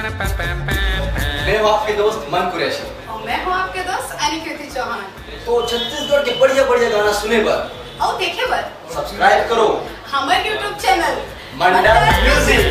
मैं हूँ आपके दोस्त मन कुरैशी और मैं हूँ आपके दोस्त अनिकेत चौहान। तो छत्तीसगढ़ के बढ़िया बढ़िया गाना सुने पर और देखे बर सब्सक्राइब करो हमारे YouTube चैनल मंडा म्यूजिक।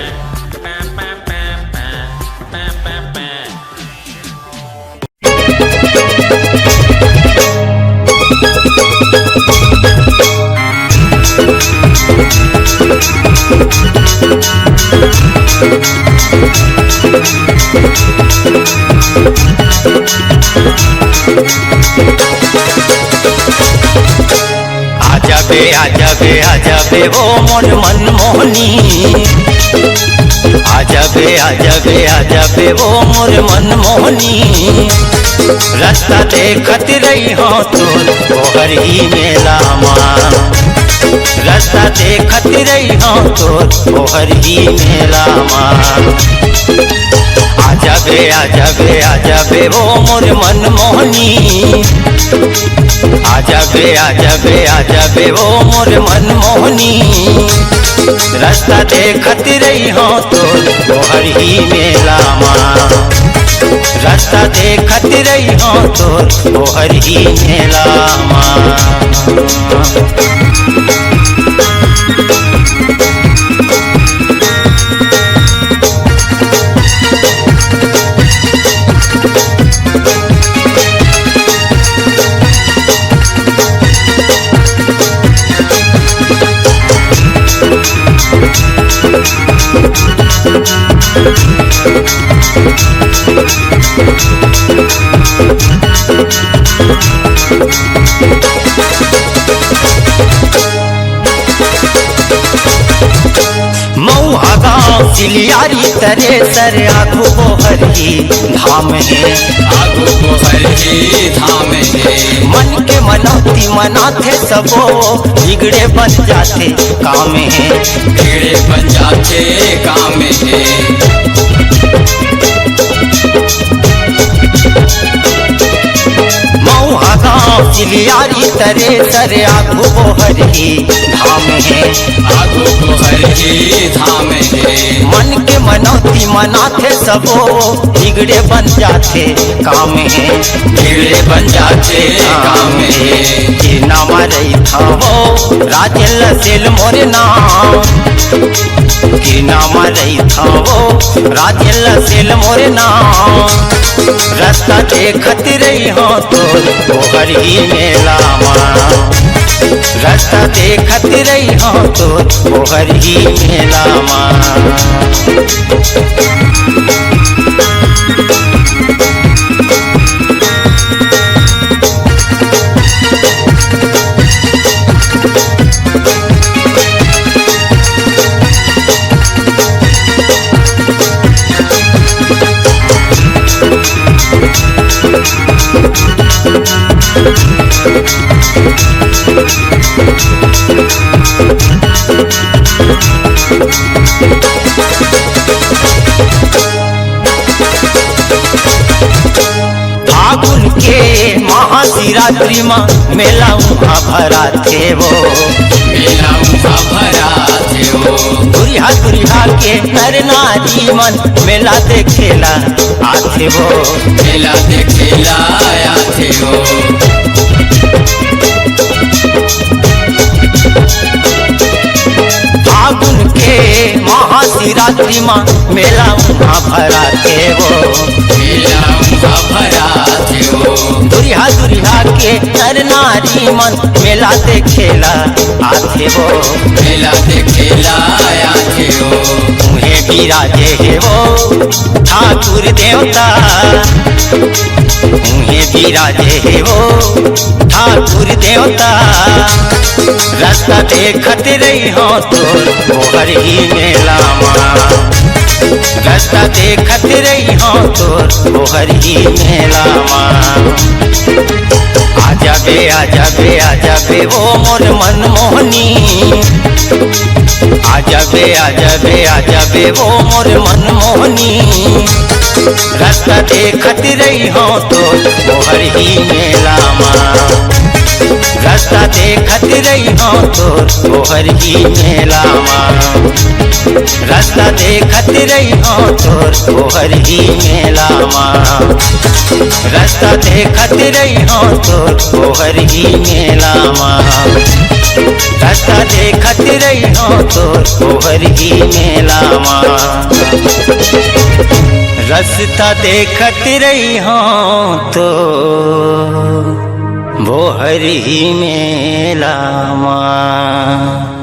आजा बे वो मन मनमोहनी आजा बे वो मोर मनमोहनी रास्ता देखत रही हो तोहर ही मेला माँ रास्ता देखत रही हो तोहर ही मेला माँ आजा बे वो मोर मनमोहनी आजा बे वो मोर मनमोहनी रास्ता देखत रही हो तोहर ही मेला माँ रास्ता देखत रही हो तोहर ही मेला माँ। मऊहा गाँव सिलियारी तरे सर आगू बोहर ही धाम है आगू बोहर ही धाम है मन के मनौती मनाथे सबो बिगड़े बन जाते काम है बिगड़े बन जाते काम है। मऊहा गाँव सिलियारी तरे सर आगू बोहर ही धाम है आगू बोहर ही धाम है मन के मनौती मनाथे सबो बिगड़े बन जाते काम है बिगड़े बन जाते काम है। कि नाम रही था वो राजेल सेल मोरे नाम कि नाम रही था वो राजेल सेल मोरे नाम रास्ता देखत रही हो तोहर ही मेला माँ रास्ता देखत रही हो तोहर ही मेला माँ। फागुन के महाशिवरात्रि माँ मेला उहाँ भरा थे वो मेला उहाँ भरा थे वो दुरिहा के नर नारी मन मेला देखेला आथे वो मेला देखेला आथे वो। फागुन के महाशिवरात्रि माँ मेला उहाँ भरा थे वो मेला उहाँ भरा थे वो दुरिहा के नर नारी मन मेला देखेला आथे वो मेला देखेला आथे वो। मुहे बिराजे है वो ठाकुर देवता मुहे बिराजे है वो ठाकुर देवता रास्ता देखत रही हो तोहर ही मेला माँ रास्ता देखत रही हो तोहर ही मेला माँ। आजा बे वो मोर मनमोहनी आजा बे वो मोर मनमोहनी रास्ता देखत रही हो तोहर ही मेला माँ रास्ता देखत रही हो तोहर ही मेला माँ। रास्ता देखत रही हो तोर तोहर ही मेला माँ, रास्ता देखत रही हो तोर तोहर ही मेला माँ, रास्ता देखत रही हो तोर तोहर ही मेला माँ, रास्ता देखत रही हो तो बोहर ही मेला माँ।